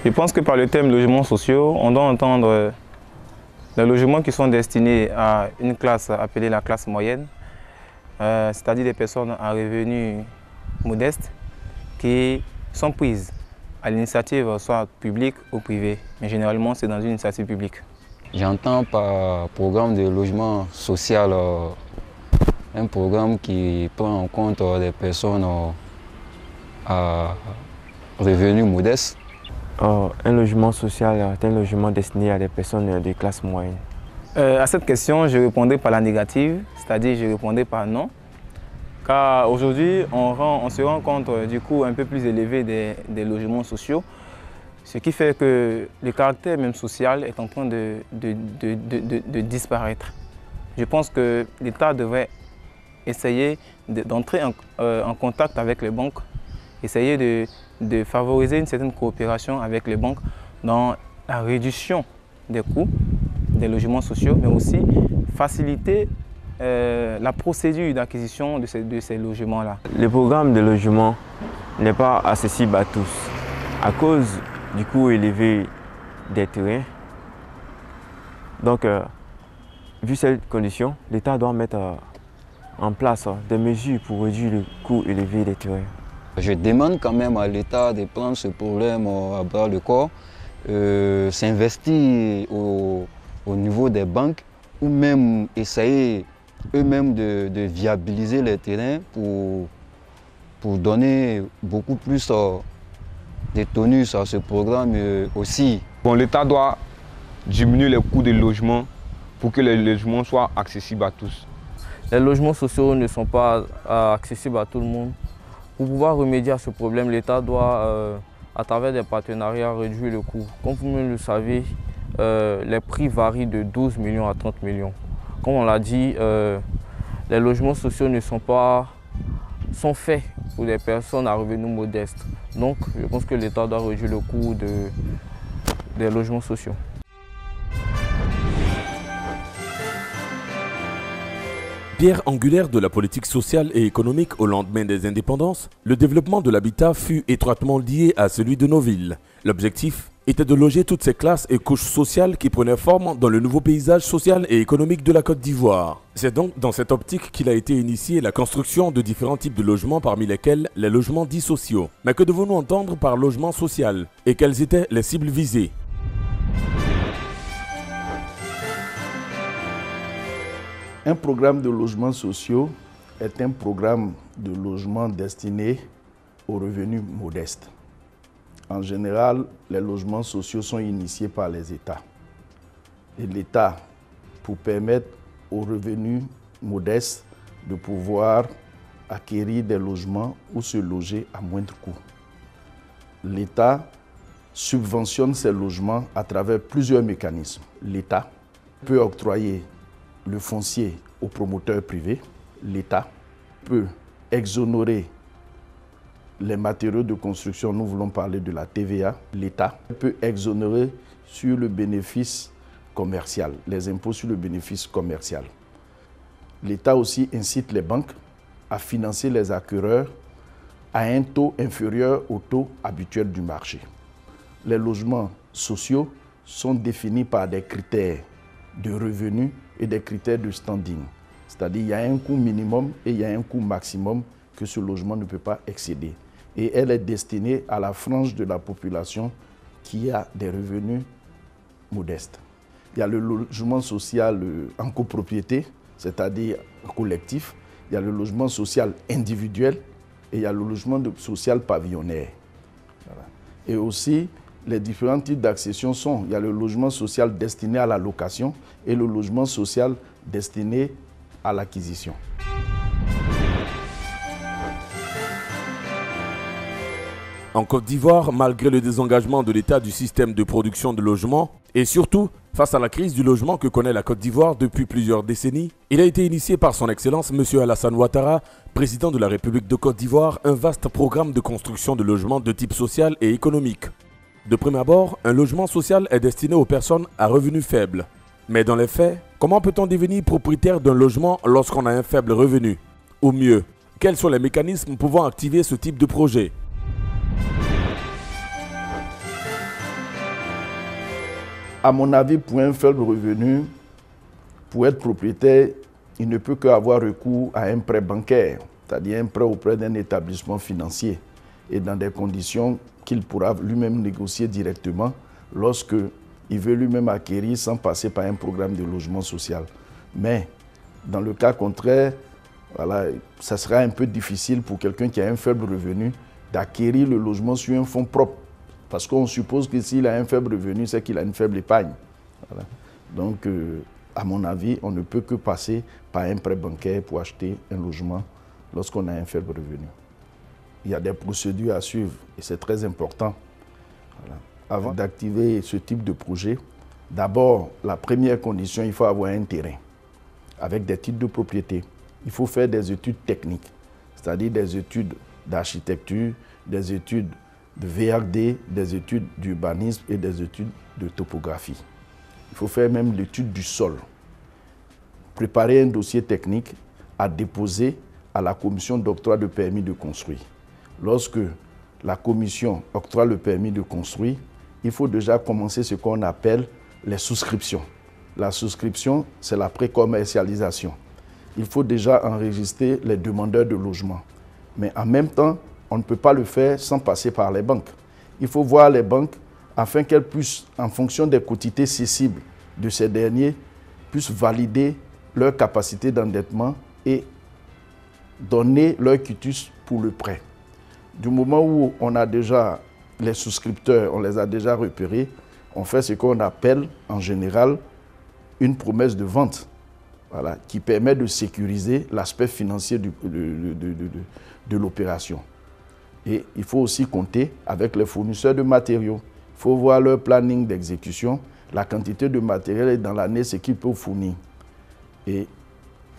Je pense que par le thème logements sociaux, on doit entendre les logements qui sont destinés à une classe appelée la classe moyenne, c'est-à-dire des personnes à revenus modestes qui sont prises à l'initiative soit publique ou privée, mais généralement c'est dans une initiative publique. J'entends par programme de logement social un programme qui prend en compte des personnes à revenus modestes. Un logement social est un logement destiné à des personnes de classe moyenne. À cette question, je répondais par la négative, c'est-à-dire je répondais par non. Car aujourd'hui, on se rend compte du coût un peu plus élevé des logements sociaux, ce qui fait que le caractère même social est en train de disparaître. Je pense que l'État devrait essayer d'entrer en contact avec les banques, essayer de favoriser une certaine coopération avec les banques dans la réduction des coûts des logements sociaux, mais aussi faciliter la procédure d'acquisition de ces logements-là. Le programme de logement n'est pas accessible à tous à cause du coût élevé des terrains. Donc, vu cette condition, l'État doit mettre en place des mesures pour réduire le coût élevé des terrains. Je demande quand même à l'État de prendre ce problème à bras le corps, s'investir au niveau des banques ou même essayer eux-mêmes de viabiliser les terrains pour donner beaucoup plus de tonus à ce programme aussi. Bon, l'État doit diminuer les coûts des logements pour que les logements soient accessibles à tous. Les logements sociaux ne sont pas accessibles à tout le monde. Pour pouvoir remédier à ce problème, l'État doit, à travers des partenariats, réduire le coût. Comme vous le savez, les prix varient de 12 millions à 30 millions. Comme on l'a dit, les logements sociaux sont faits pour des personnes à revenus modestes. Donc, je pense que l'État doit réduire le coût des logements sociaux. Pierre angulaire de la politique sociale et économique au lendemain des indépendances, le développement de l'habitat fut étroitement lié à celui de nos villes. L'objectif était de loger toutes ces classes et couches sociales qui prenaient forme dans le nouveau paysage social et économique de la Côte d'Ivoire. C'est donc dans cette optique qu'il a été initié la construction de différents types de logements, parmi lesquels les logements dits sociaux. Mais que devons-nous entendre par logement social et quelles étaient les cibles visées? Un programme de logements sociaux est un programme de logement destiné aux revenus modestes. En général, les logements sociaux sont initiés par les États. Et l'État, pour permettre aux revenus modestes de pouvoir acquérir des logements ou se loger à moindre coût. L'État subventionne ces logements à travers plusieurs mécanismes. L'État peut octroyer le foncier aux promoteurs privés. L'État peut exonérer les matériaux de construction, nous voulons parler de la TVA. L'État peut exonérer sur le bénéfice commercial, les impôts sur le bénéfice commercial. L'État aussi incite les banques à financer les acquéreurs à un taux inférieur au taux habituel du marché. Les logements sociaux sont définis par des critères de revenus et des critères de standing. C'est-à-dire qu'il y a un coût minimum et il y a un coût maximum que ce logement ne peut pas excéder. Et elle est destinée à la frange de la population qui a des revenus modestes. Il y a le logement social en copropriété, c'est-à-dire collectif. Il y a le logement social individuel et il y a le logement social pavillonnaire. Voilà. Et aussi, les différents types d'accession sont, il y a le logement social destiné à la location et le logement social destiné à l'acquisition. En Côte d'Ivoire, malgré le désengagement de l'État du système de production de logements, et surtout face à la crise du logement que connaît la Côte d'Ivoire depuis plusieurs décennies, il a été initié par son Excellence M. Alassane Ouattara, président de la République de Côte d'Ivoire, un vaste programme de construction de logements de type social et économique. De prime abord, un logement social est destiné aux personnes à revenus faibles. Mais dans les faits, comment peut-on devenir propriétaire d'un logement lorsqu'on a un faible revenu? Ou mieux, quels sont les mécanismes pouvant activer ce type de projet? À mon avis, pour un faible revenu, pour être propriétaire, il ne peut qu'avoir recours à un prêt bancaire, c'est-à-dire un prêt auprès d'un établissement financier et dans des conditions qu'il pourra lui-même négocier directement lorsqu'il veut lui-même acquérir sans passer par un programme de logement social. Mais dans le cas contraire, voilà, ça sera un peu difficile pour quelqu'un qui a un faible revenu d'acquérir le logement sur un fonds propre. Parce qu'on suppose que s'il a un faible revenu, c'est qu'il a une faible épargne. Voilà. Donc, à mon avis, on ne peut que passer par un prêt bancaire pour acheter un logement lorsqu'on a un faible revenu. Il y a des procédures à suivre et c'est très important. Voilà. Avant d'activer ce type de projet, d'abord, la première condition, il faut avoir un terrain avec des titres de propriété. Il faut faire des études techniques, c'est-à-dire des études d'architecture, des études de VRD, des études d'urbanisme et des études de topographie. Il faut faire même l'étude du sol. Préparer un dossier technique à déposer à la commission d'octroi de permis de construire. Lorsque la commission octroie le permis de construire, il faut déjà commencer ce qu'on appelle les souscriptions. La souscription, c'est la pré-commercialisation. Il faut déjà enregistrer les demandeurs de logement. Mais en même temps, on ne peut pas le faire sans passer par les banques. Il faut voir les banques afin qu'elles puissent, en fonction des quotités cessibles de ces derniers, puissent valider leur capacité d'endettement et donner leur quitus pour le prêt. Du moment où on a déjà les souscripteurs, on les a déjà repérés, on fait ce qu'on appelle en général une promesse de vente, voilà, qui permet de sécuriser l'aspect financier de l'opération. Et il faut aussi compter avec les fournisseurs de matériaux. Il faut voir leur planning d'exécution, la quantité de matériel et dans l'année ce qu'ils peuvent fournir. Et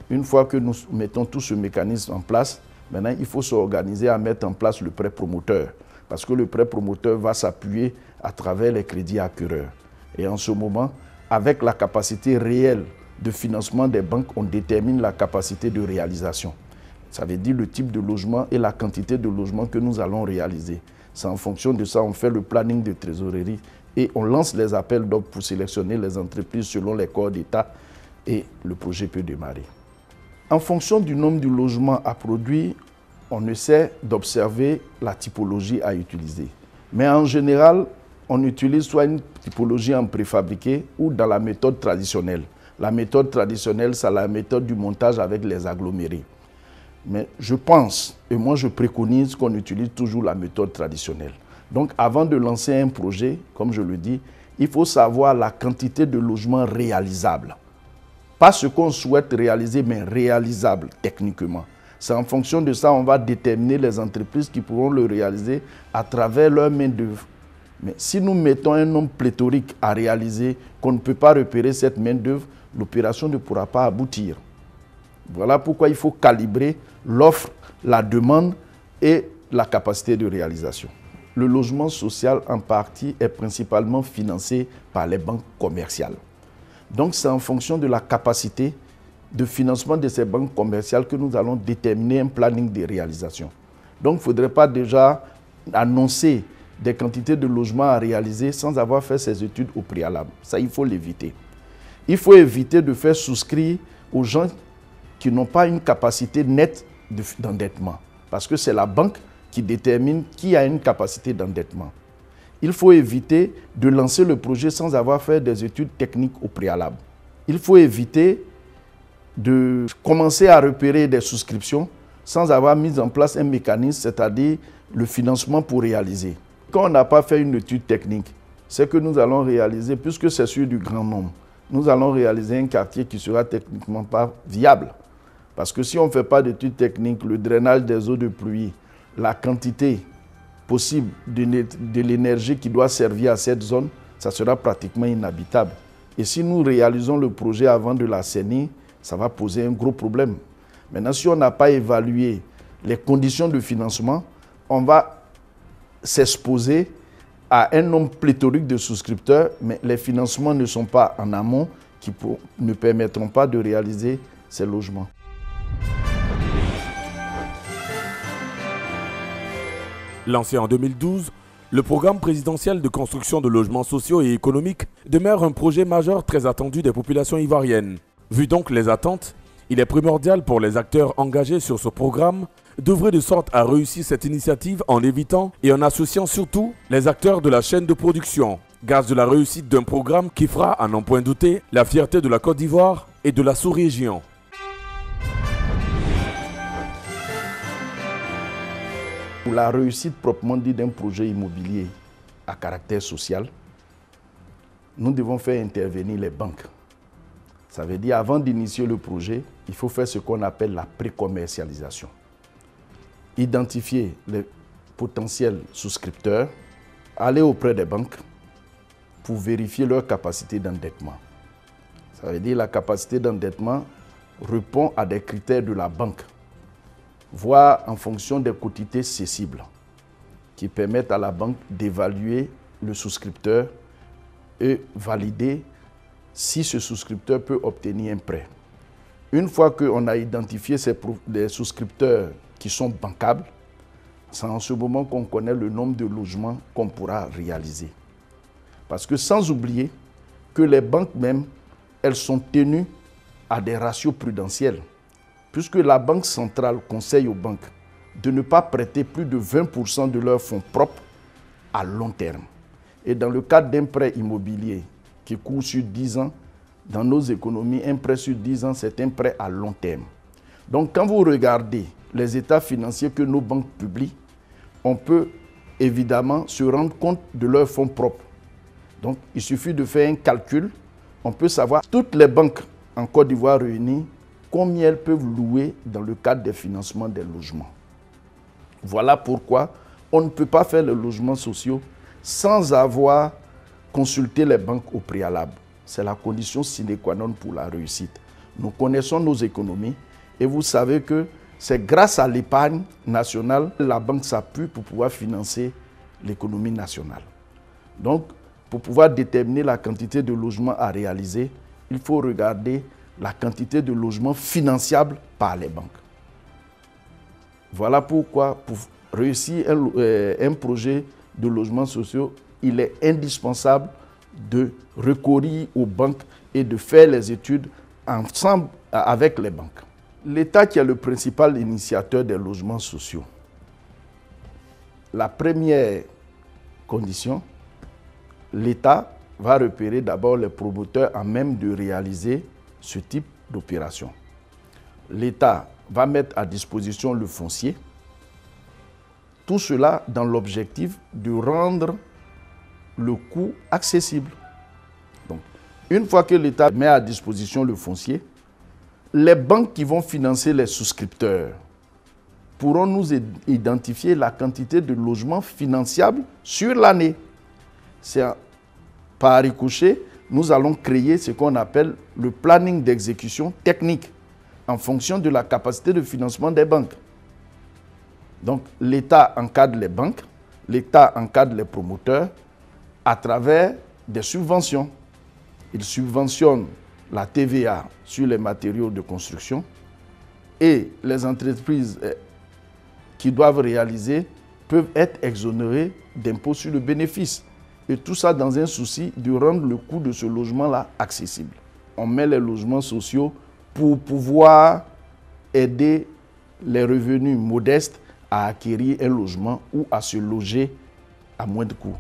une fois que nous mettons tout ce mécanisme en place, maintenant il faut s'organiser à mettre en place le prêt promoteur. Parce que le prêt promoteur va s'appuyer à travers les crédits acquéreurs. Et en ce moment, avec la capacité réelle de financement des banques, on détermine la capacité de réalisation. Ça veut dire le type de logement et la quantité de logement que nous allons réaliser. C'est en fonction de ça, on fait le planning de trésorerie et on lance les appels d'offres pour sélectionner les entreprises selon les corps d'État et le projet peut démarrer. En fonction du nombre de logements à produire, on essaie d'observer la typologie à utiliser. Mais en général, on utilise soit une typologie en préfabriqué ou dans la méthode traditionnelle. La méthode traditionnelle, c'est la méthode du montage avec les agglomérés. Mais je pense, et moi je préconise qu'on utilise toujours la méthode traditionnelle. Donc avant de lancer un projet, comme je le dis, il faut savoir la quantité de logements réalisables. Pas ce qu'on souhaite réaliser, mais réalisable techniquement. C'est en fonction de ça qu'on va déterminer les entreprises qui pourront le réaliser à travers leur main-d'œuvre. Mais si nous mettons un nombre pléthorique à réaliser, qu'on ne peut pas repérer cette main-d'œuvre, l'opération ne pourra pas aboutir. Voilà pourquoi il faut calibrer l'offre, la demande et la capacité de réalisation. Le logement social en partie est principalement financé par les banques commerciales. Donc c'est en fonction de la capacité de financement de ces banques commerciales que nous allons déterminer un planning de réalisation. Donc il ne faudrait pas déjà annoncer des quantités de logements à réaliser sans avoir fait ces études au préalable. Ça, il faut l'éviter. Il faut éviter de faire souscrire aux gens qui n'ont pas une capacité nette d'endettement. Parce que c'est la banque qui détermine qui a une capacité d'endettement. Il faut éviter de lancer le projet sans avoir fait des études techniques au préalable. Il faut éviter de commencer à repérer des souscriptions sans avoir mis en place un mécanisme, c'est-à-dire le financement pour réaliser. Quand on n'a pas fait une étude technique, c'est que nous allons réaliser, puisque c'est sur du grand nombre, nous allons réaliser un quartier qui ne sera techniquement pas viable. Parce que si on ne fait pas d'études techniques, le drainage des eaux de pluie, la quantité possible de l'énergie qui doit servir à cette zone, ça sera pratiquement inhabitable. Et si nous réalisons le projet avant de l'assainir, ça va poser un gros problème. Maintenant, si on n'a pas évalué les conditions de financement, on va s'exposer à un nombre pléthorique de souscripteurs, mais les financements ne sont pas en amont qui ne permettront pas de réaliser ces logements. Lancé en 2012, Le programme présidentiel de construction de logements sociaux et économiques demeure un projet majeur très attendu des populations ivoiriennes. Vu donc les attentes, il est primordial pour les acteurs engagés sur ce programme d'œuvrer de sorte à réussir cette initiative en évitant et en associant surtout les acteurs de la chaîne de production, gage de la réussite d'un programme qui fera, à n'en point douter, la fierté de la Côte d'Ivoire et de la sous-région. Pour la réussite proprement dit d'un projet immobilier à caractère social, nous devons faire intervenir les banques. Ça veut dire avant d'initier le projet, il faut faire ce qu'on appelle la pré-commercialisation. Identifier les potentiels souscripteurs, aller auprès des banques pour vérifier leur capacité d'endettement. Ça veut dire la capacité d'endettement répond à des critères de la banque, voire en fonction des quotités cessibles qui permettent à la banque d'évaluer le souscripteur et valider si ce souscripteur peut obtenir un prêt. Une fois qu'on a identifié des souscripteurs qui sont bancables, c'est en ce moment qu'on connaît le nombre de logements qu'on pourra réaliser. Parce que sans oublier que les banques même, elles sont tenues à des ratios prudentiels, puisque la Banque centrale conseille aux banques de ne pas prêter plus de 20% de leurs fonds propres à long terme. Et dans le cadre d'un prêt immobilier qui court sur 10 ans, dans nos économies, un prêt sur 10 ans, c'est un prêt à long terme. Donc quand vous regardez les états financiers que nos banques publient, on peut évidemment se rendre compte de leurs fonds propres. Donc il suffit de faire un calcul, on peut savoir toutes les banques en Côte d'Ivoire réunies, combien elles peuvent louer dans le cadre des financements des logements. Voilà pourquoi on ne peut pas faire les logements sociaux sans avoir consulté les banques au préalable. C'est la condition sine qua non pour la réussite. Nous connaissons nos économies et vous savez que c'est grâce à l'épargne nationale que la banque s'appuie pour pouvoir financer l'économie nationale. Donc, pour pouvoir déterminer la quantité de logements à réaliser, il faut regarder la quantité de logements financiables par les banques. Voilà pourquoi, pour réussir un projet de logements sociaux, il est indispensable de recourir aux banques et de faire les études ensemble avec les banques. L'État qui est le principal initiateur des logements sociaux, la première condition, l'État va repérer d'abord les promoteurs à même de réaliser ce type d'opération. L'État va mettre à disposition le foncier, tout cela dans l'objectif de rendre le coût accessible. Donc, une fois que l'État met à disposition le foncier, les banques qui vont financer les souscripteurs pourront nous identifier la quantité de logements finançables sur l'année. C'est par ricochet, nous allons créer ce qu'on appelle le planning d'exécution technique en fonction de la capacité de financement des banques. Donc, l'État encadre les banques, l'État encadre les promoteurs à travers des subventions. Il subventionne la TVA sur les matériaux de construction et les entreprises qui doivent réaliser peuvent être exonérées d'impôts sur le bénéfice. Et tout ça dans un souci de rendre le coût de ce logement-là accessible. On met les logements sociaux pour pouvoir aider les revenus modestes à acquérir un logement ou à se loger à moins de coûts.